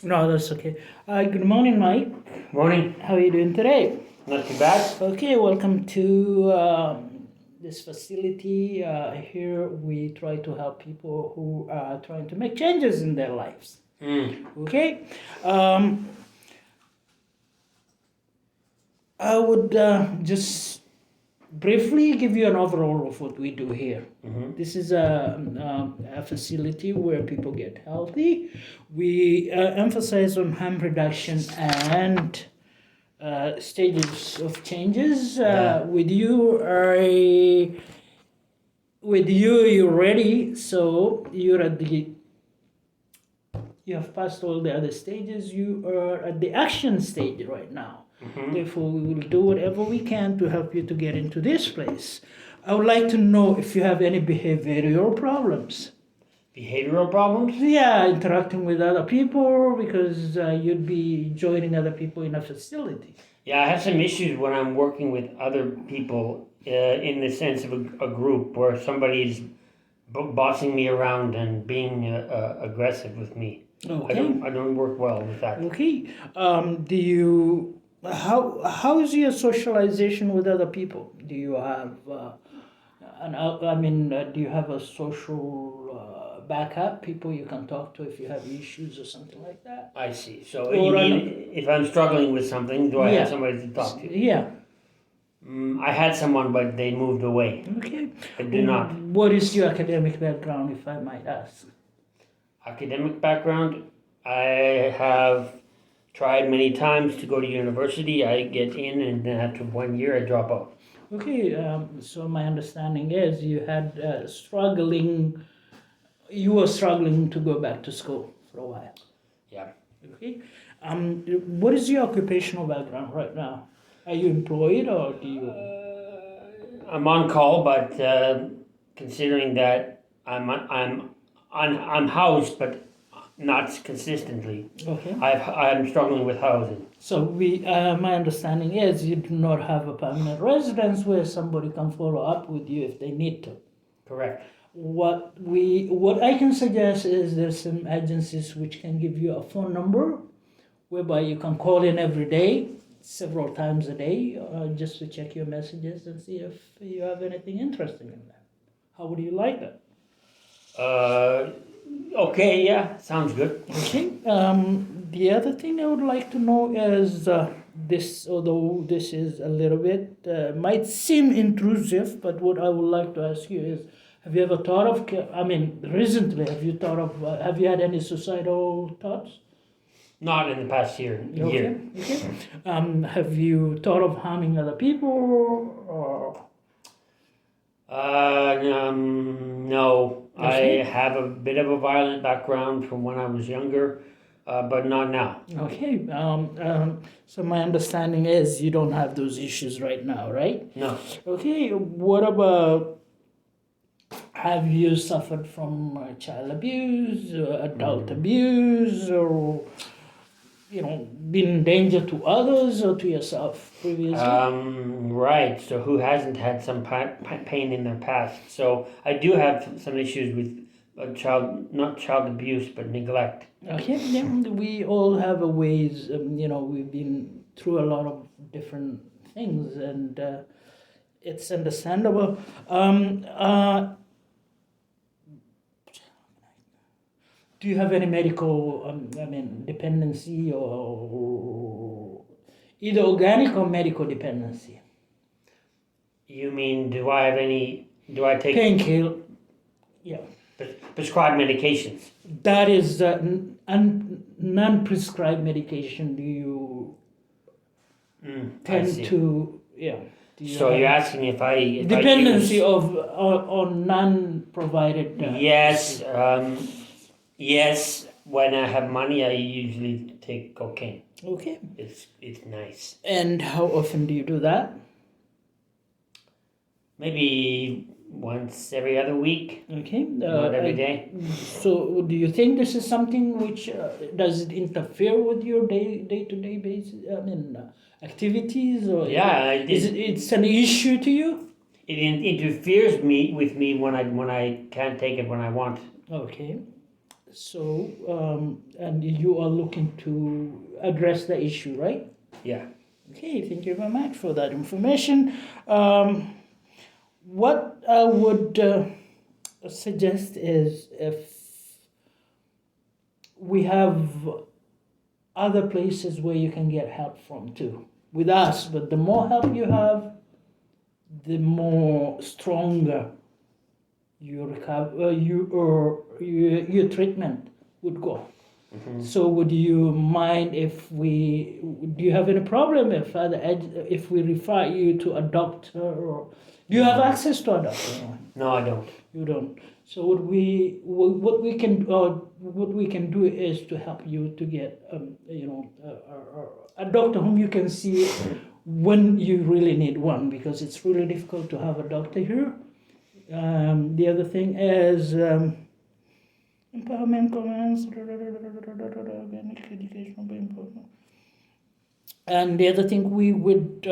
No, that's okay. Good morning, Mike. Morning. How are you doing today? Not too bad. Okay, welcome to this facility. Here we try to help people who are trying to make changes in their lives. Okay, um, I would just briefly give you an overall of what we do here. This is a facility where people get healthy. We emphasize on harm reduction and stages of changes. With you, you're ready. So you have passed all the other stages. You are at the action stage right now. Therefore, we will do whatever we can to help you to get into this place. I would like to know if you have any behavioral problems. Behavioral problems? Yeah, interacting with other people because you'd be joining other people in a facility. Yeah, I have some issues when I'm working with other people in the sense of a group where somebody's bossing me around and being aggressive with me. Okay. I don't work well with that. Okay. Do you how is your socialization with other people? Do you have do you have a social backup, people you can talk to if you have issues or something like that? I see. So Or you an- mean if I'm struggling with something, do I Yeah. have somebody to talk to? Yeah. I had someone, but they moved away. Okay. I do not. What is your academic background, if I might ask? Academic background, I have tried many times to go to university. I get in, and then after 1 year, I drop out. Okay, so my understanding is you were struggling to go back to school for a while. Yeah. Okay. What is your occupational background right now? Are you employed or do you? I'm on call, but considering that I'm housed, but not consistently. Okay. I'm struggling with housing. So my understanding is you do not have a permanent residence where somebody can follow up with you if they need to. Correct. What I can suggest is there's some agencies which can give you a phone number whereby you can call in every day, several times a day, just to check your messages and see if you have anything interesting in them. How would you like that? Okay, yeah, sounds good. Okay. The other thing I would like to know is this, although this is a little bit, might seem intrusive, but what I would like to ask you is, have you ever thought of, recently, have you had any suicidal thoughts? Not in the past year. Okay. Have you thought of harming other people or? No. Okay. I have a bit of a violent background from when I was younger, but not now. Okay. So my understanding is you don't have those issues right now, right? No. Okay. What about, have you suffered from child abuse, adult abuse, or been in danger to others or to yourself previously? Right. So who hasn't had some pain in their past? So I do have some issues with not child abuse, but neglect. Okay, yeah, we all have a ways. We've been through a lot of different things, and it's understandable. Do you have any medical, dependency or either organic or medical dependency? You mean, do I take Painkiller, yeah. prescribed medications? That is non-prescribed medication. Do you I tend see. to, yeah? Do you So have you're asking if I dependency use, on non-provided? Yes. Yes. When I have money, I usually take cocaine. Okay. It's nice. And how often do you do that? Maybe once every other week, Okay. not every day. So, do you think this is something which does it interfere with your day-to-day basis? Activities, or Yeah, it's an issue to you? it interferes with me when I can't take it when I want. Okay. So, and you are looking to address the issue, right? Yeah. Okay, thank you very much for that information. What I would suggest is if we have other places where you can get help from too, with us, but the more help you have, the more stronger your your treatment would go. So would you mind if do you have any problem if we refer you to a doctor, or do you have access to a doctor? No, I don't. You don't. So what we can do is to help you to get a doctor whom you can see when you really need one, because it's really difficult to have a doctor here. The other thing is empowerment comments, organic education, very important. And the other thing we would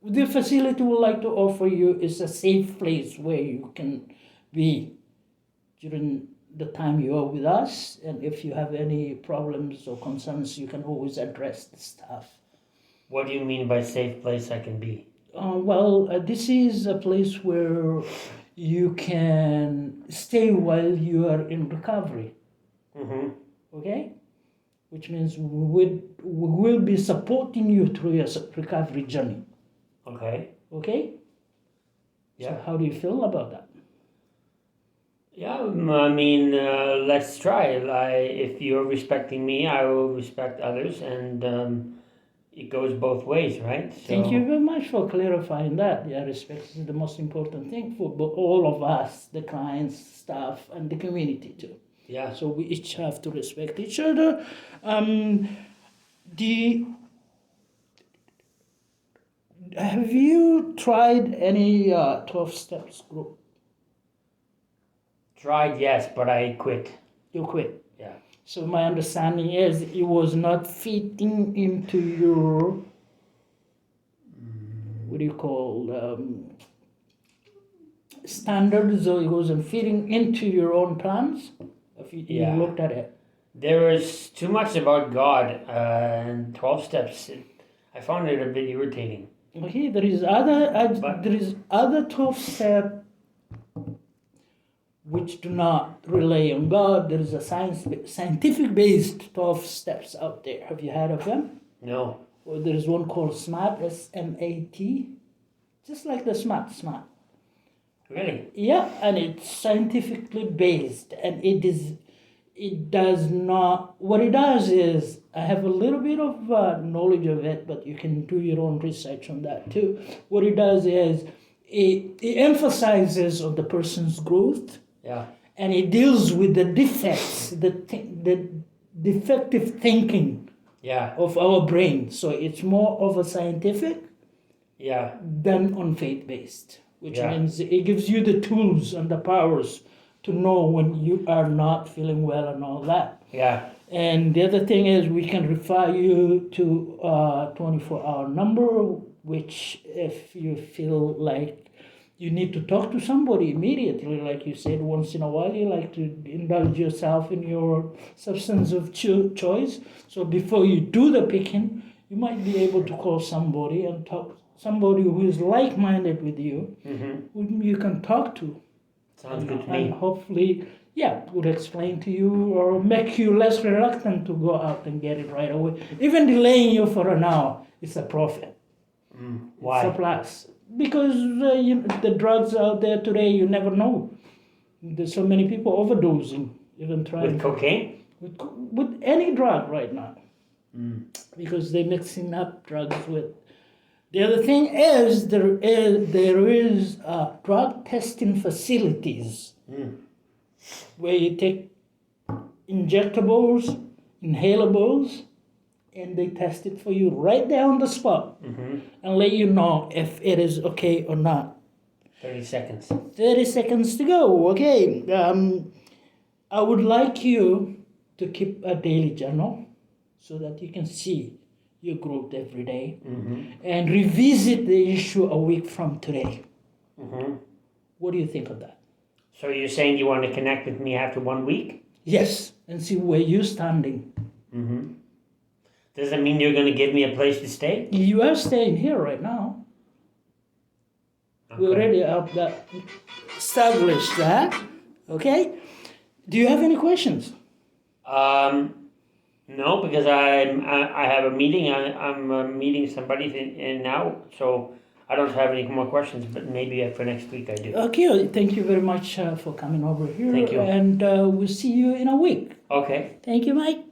the facility would like to offer you is a safe place where you can be during the time you are with us, and if you have any problems or concerns, you can always address the staff. What do you mean by safe place I can be? This is a place where you can stay while you are in recovery. Mm-hmm. Okay? Which means we will be supporting you through your recovery journey. Okay. Okay? Yeah. So how do you feel about that? Yeah, I mean, let's try. If you're respecting me, I will respect others, and it goes both ways, right? So, Thank you very much for clarifying that. Yeah, respect is the most important thing for all of us, the clients, staff, and the community too. yeah. So we each have to respect each other. Have you tried any 12 steps group? Tried, yes, but I quit. You quit. Yeah. So my understanding is it was not fitting into your, what do you call, standards, or it wasn't fitting into your own plans? If you Yeah. looked at it. There was too much about God and 12 steps. I found it a bit irritating. Okay, there is But- other 12 step which do not rely on God. There is a scientific based 12 steps out there. Have you heard of them? No. Well, there is one called SMART, SMAT, just like the SMART. Really? Yeah, and it's scientifically based, and it does not, what it does is, I have a little bit of knowledge of it, but you can do your own research on that too. What it does is, it emphasizes on the person's growth, Yeah. and it deals with the defects, the defective thinking Yeah. of our brain. So it's more of a scientific Yeah. than on faith-based, which Yeah. means it gives you the tools and the powers to know when you are not feeling well and all that. Yeah. And the other thing is we can refer you to a 24-hour number, which if you feel like you need to talk to somebody immediately, like you said, once in a while you like to indulge yourself in your substance of choice. So before you do the picking, you might be able to call somebody and talk, somebody who is like-minded with you, whom you can talk to. Sounds good to And me. hopefully, would explain to you or make you less reluctant to go out and get it right away. Even delaying you for an hour is a profit. It's a Why? plus. Because the drugs out there today, you never know. There's so many people overdosing, even trying With cocaine? with any drug right now. Because they're mixing up drugs with. The other thing is there is drug testing facilities where you take injectables, inhalables, and they test it for you right there on the spot and let you know if it is okay or not. 30 seconds. 30 seconds to go. Okay. I would like you to keep a daily journal so that you can see your growth every day and revisit the issue a week from today. What do you think of that? So you're saying you want to connect with me after 1 week? Yes, and see where you're standing. Mm-hmm. Does that mean you're going to give me a place to stay? You are staying here right now. We already have that established that. Okay. Do you have any questions? No, because I have a meeting. I'm meeting somebody in now, so I don't have any more questions. But maybe for next week I do. Okay. Thank you very much for coming over here. Thank you. And we'll see you in a week. Okay. Thank you, Mike.